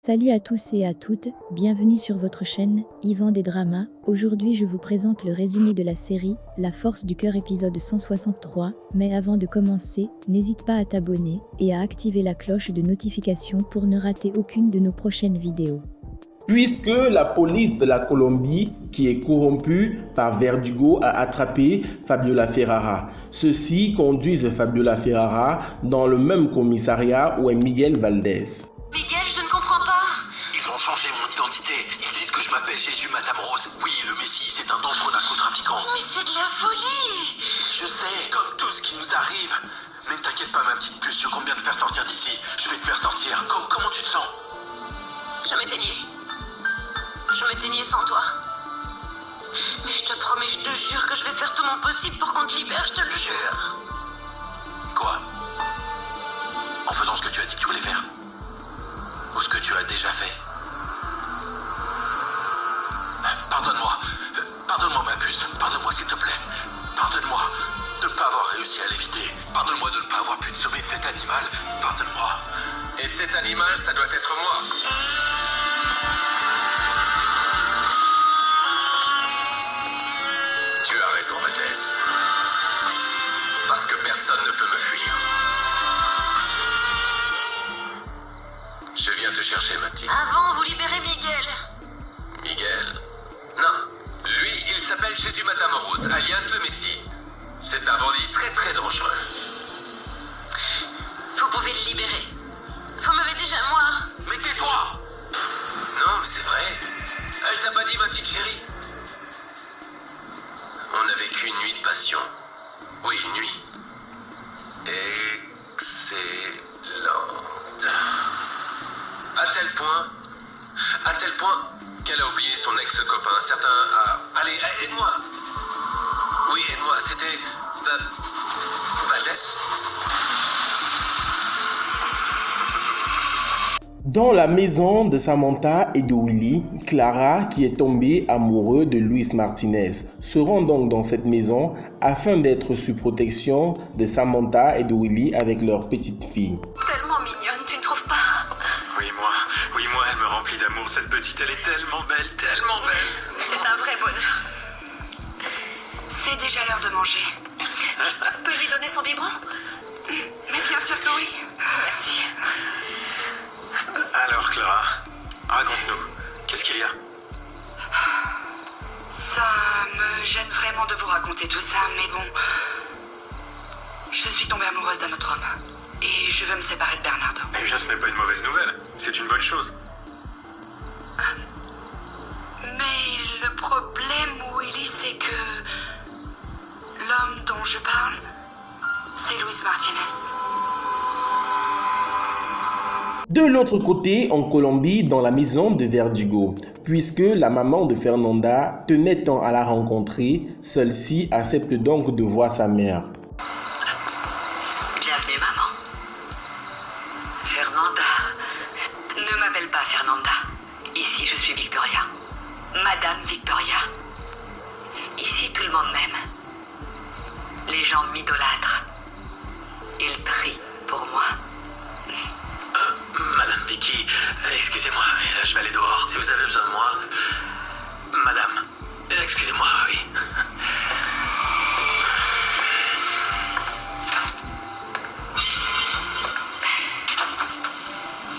Salut à tous et à toutes, bienvenue sur votre chaîne, Yvan des Dramas. Aujourd'hui je vous présente le résumé de la série La Force du Cœur épisode 163. Mais avant de commencer, n'hésite pas à t'abonner et à activer la cloche de notification pour ne rater aucune de nos prochaines vidéos. Puisque la police de la Colombie, qui est corrompue par Verdugo, a attrapé Fabiola Ferrara. Ceux-ci conduisent Fabiola Ferrara dans le même commissariat où est Miguel Valdez. Miguel, je ne comprends pas. Ils ont changé mon identité. Ils disent que je m'appelle Jésus Madame Rose. Oui, le Messie, c'est un dangereux narcotrafiquant. Mais c'est de la folie. Je sais, comme tout ce qui nous arrive. Mais ne t'inquiète pas, ma petite puce, je compte bien te faire sortir d'ici. Je vais te faire sortir. Comment tu te sens? Je m'éteignais. Je m'éteignais sans toi. Mais je te promets, je te jure que je vais faire tout mon possible pour qu'on te libère, je te le jure. Quoi? En faisant ce que tu as dit que tu voulais faire? Ou ce que tu as déjà fait? Pardonne-moi. Pardonne-moi, ma puce. Pardonne-moi, s'il te plaît. Pardonne-moi de ne pas avoir réussi à l'éviter. Pardonne-moi de ne pas avoir pu te sauver de cet animal. Pardonne-moi. Et cet animal, ça doit être moi. Tu as raison, Valdez. Parce que personne ne peut me fuir. Je viens te chercher, ma petite. Avant, vous libérez Miguel. Miguel? Non. Lui, il s'appelle Jésus Madame Rose, alias le Messie. C'est un bandit très très dangereux. Vous pouvez le libérer. Vous m'avez déjà, moi. Mais tais-toi! Non, mais c'est vrai. Elle t'a pas dit, ma petite chérie? On a vécu une nuit de passion. Oui, une nuit. Excellente. À tel point qu'elle a oublié son ex-copain. Certains... Allez, aide-moi. Oui, aide-moi, c'était... Valdez? Dans la maison de Samantha et de Willy, Clara, qui est tombée amoureuse de Luis Martinez, se rend donc dans cette maison afin d'être sous protection de Samantha et de Willy avec leur petite fille. Tellement mignonne, tu ne trouves pas? Oui, moi, elle me remplit d'amour, cette petite, elle est tellement belle, tellement belle. C'est un vrai bonheur. C'est déjà l'heure de manger. Je peux lui donner son biberon? Mais bien sûr que oui. Merci. Alors, Clara, raconte-nous, qu'est-ce qu'il y a? Ça me gêne vraiment de vous raconter tout ça, mais bon... Je suis tombée amoureuse d'un autre homme. Et je veux me séparer de Bernardo. Eh bien, ce n'est pas une mauvaise nouvelle, c'est une bonne chose. Mais le problème, Willy, c'est que... l'homme dont je parle, c'est Luis Martinez. De l'autre côté, en Colombie, dans la maison de Verdugo, puisque la maman de Fernanda tenait tant à la rencontrer, celle-ci accepte donc de voir sa mère. Bienvenue, maman. Fernanda. Ne m'appelle pas Fernanda. Ici, je suis Victoria. Madame Victoria. Ici, tout le monde m'aime. Les gens m'idolâtrent. Ils prient pour moi. Madame Vicky, excusez-moi, je vais aller dehors. Si vous avez besoin de moi... Madame, excusez-moi, oui.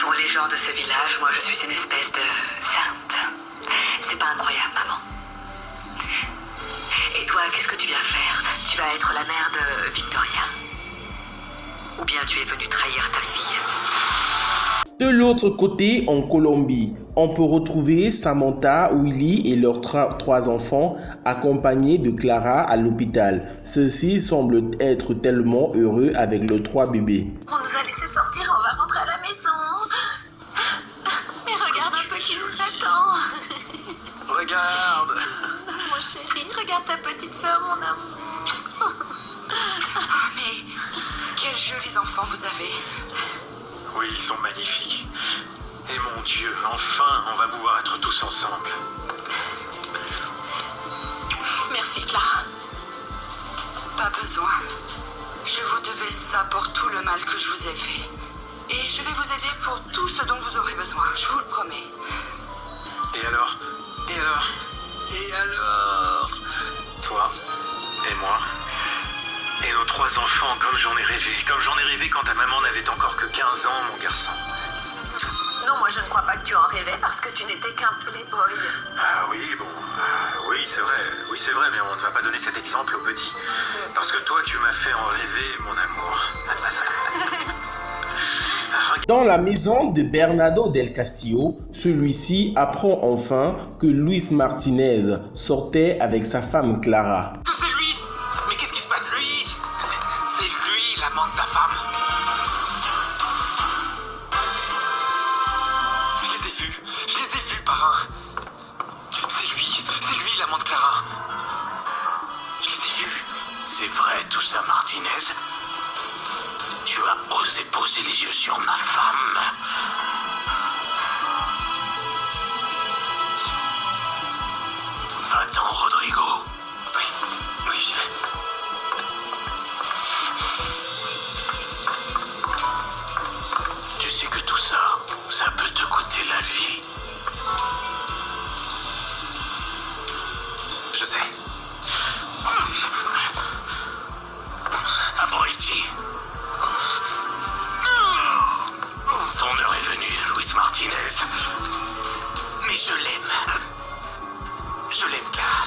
Pour les gens de ce village, moi je suis une espèce de sainte. C'est pas incroyable, maman. Et toi, qu'est-ce que tu viens faire? Tu vas être la mère de Victoria? Ou bien tu es venue trahir ta fille? De l'autre côté, en Colombie, on peut retrouver Samantha, Willy et leurs trois enfants accompagnés de Clara à l'hôpital. Ceux-ci semblent être tellement heureux avec leurs 3 bébés. On nous a laissé sortir, on va rentrer à la maison. Mais regarde un peu qui nous attend. Regarde. Mon chéri, regarde ta petite sœur, mon amour. Oh, mais quels jolis enfants vous avez. Oui, ils sont magnifiques. Et mon Dieu, enfin, on va pouvoir être tous ensemble. Merci, Clara. Pas besoin. Je vous devais ça pour tout le mal que je vous ai fait. Et je vais vous aider pour tout ce dont vous aurez besoin, je vous le promets. alors? Toi et moi et nos 3 enfants, comme j'en ai rêvé quand ta maman n'avait encore que 15 ans, mon garçon. Non, moi je ne crois pas que tu en rêvais parce que tu n'étais qu'un playboy. Ah oui, bon, oui c'est vrai, mais on ne va pas donner cet exemple aux petits. Parce que toi, tu m'as fait en rêver, mon amour. Dans la maison de Bernardo del Castillo, celui-ci apprend enfin que Luis Martinez sortait avec sa femme Clara. C'est lui! Mais qu'est-ce qui se passe? Lui! C'est lui, l'amant de ta femme! Je les ai vus, parrain! C'est lui, l'amant de Clara! Je les ai vus! C'est vrai tout ça, Martinez? Tu as osé poser les yeux sur ma femme. Va-t'en, Rodrigo. Oui, j'y vais. Tu sais que tout ça, ça peut te coûter la vie. Je sais. Abruti. Ton heure est venue, Luis Martinez. Mais je l'aime. Je l'aime car.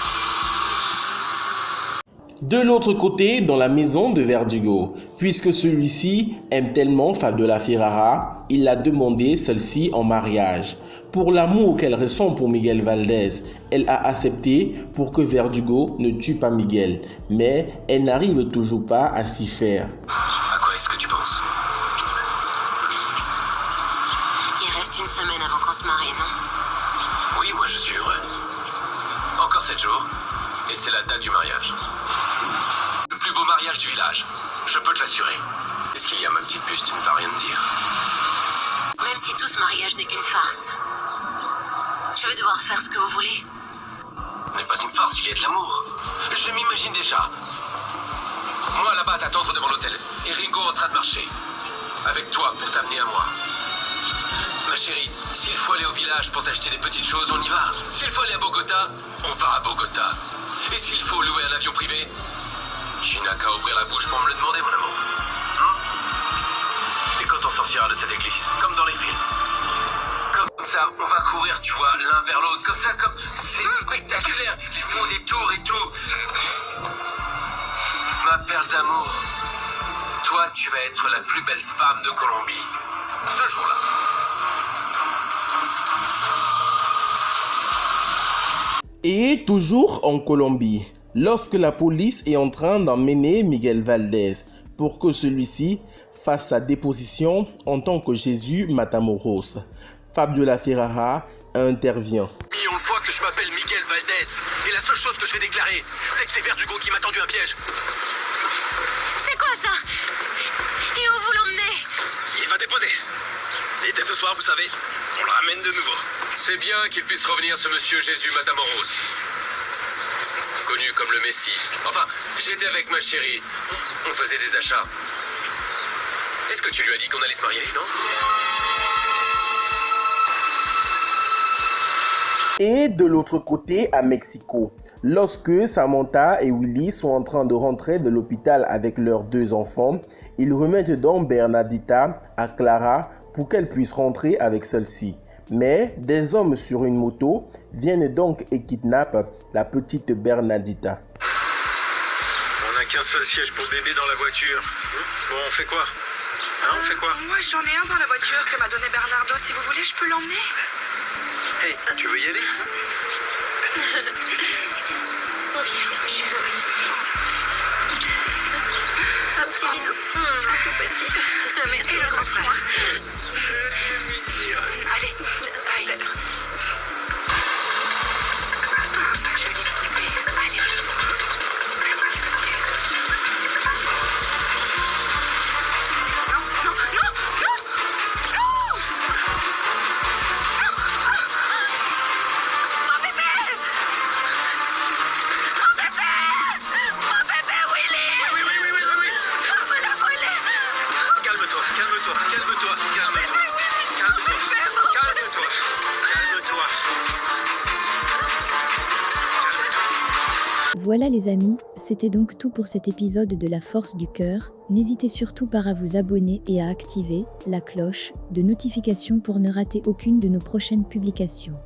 De l'autre côté, dans la maison de Verdugo, puisque celui-ci aime tellement Fabiola Ferrara, il l'a demandé celle-ci en mariage. Pour l'amour qu'elle ressent pour Miguel Valdés, elle a accepté pour que Verdugo ne tue pas Miguel, mais elle n'arrive toujours pas à s'y faire. À quoi est-ce que tu penses? Il reste une semaine avant qu'on se marie, non? Oui, moi je suis heureux. Encore 7 jours, et c'est la date du mariage. Le plus beau mariage du village, je peux te l'assurer. Est-ce qu'il y a ma petite puce, tu ne vas rien me dire? Même si tout ce mariage n'est qu'une farce, je vais devoir faire ce que vous voulez. Ce n'est pas une farce, il y a de l'amour. Je m'imagine déjà. Moi là-bas à t'attendre devant l'hôtel, et Ringo en train de marcher. Avec toi pour t'amener à moi. Ma chérie, s'il faut aller au village pour t'acheter des petites choses, on y va. S'il faut aller à Bogota, on va à Bogota. Et s'il faut louer un avion privé, tu n'as qu'à ouvrir la bouche pour me le demander, mon amour. Et quand on sortira de cette église, comme dans les films, comme ça, on va courir, tu vois, l'un vers l'autre, comme ça, comme... C'est spectaculaire, ils font des tours et tout. Ma perle d'amour, toi, tu vas être la plus belle femme de Colombie. Ce jour-là. Et toujours en Colombie, lorsque la police est en train d'emmener Miguel Valdés pour que celui-ci fasse sa déposition en tant que Jésus Matamoros, Fabiola Ferrara intervient. Millions de fois que je m'appelle Miguel Valdés, et la seule chose que je vais déclarer, c'est que c'est Verdugo qui m'a tendu un piège. C'est quoi ça? Et où vous l'emmenez? Il va déposer. Et dès ce soir, vous savez, on le ramène de nouveau. C'est bien qu'il puisse revenir, ce monsieur Jésus Matamoros. Connu comme le Messie. Enfin, j'étais avec ma chérie. On faisait des achats. Est-ce que tu lui as dit qu'on allait se marier, non? Et de l'autre côté, à Mexico, lorsque Samantha et Willy sont en train de rentrer de l'hôpital avec leurs 2 enfants, ils remettent donc Bernardita à Clara pour qu'elle puisse rentrer avec celle-ci. Mais des hommes sur une moto viennent donc et kidnappent la petite Bernardita. On n'a qu'un seul siège pour bébé dans la voiture. Bon, on fait quoi? On fait quoi? Moi, j'en ai un dans la voiture que m'a donné Bernardo. Si vous voulez, je peux l'emmener. Hey, tu veux y aller? Un petit bisou. Un tout petit. Merci, Et le grand soin. Allez, à tout à l'heure. Joli petit bébé. Allez. Non, non, non, non, non. Mon bébé. Mon bébé. Mon bébé Willy. Oui. On me l'a volé. Calme-toi. Voilà les amis, c'était donc tout pour cet épisode de La Force du Cœur. N'hésitez surtout pas à vous abonner et à activer la cloche de notification pour ne rater aucune de nos prochaines publications.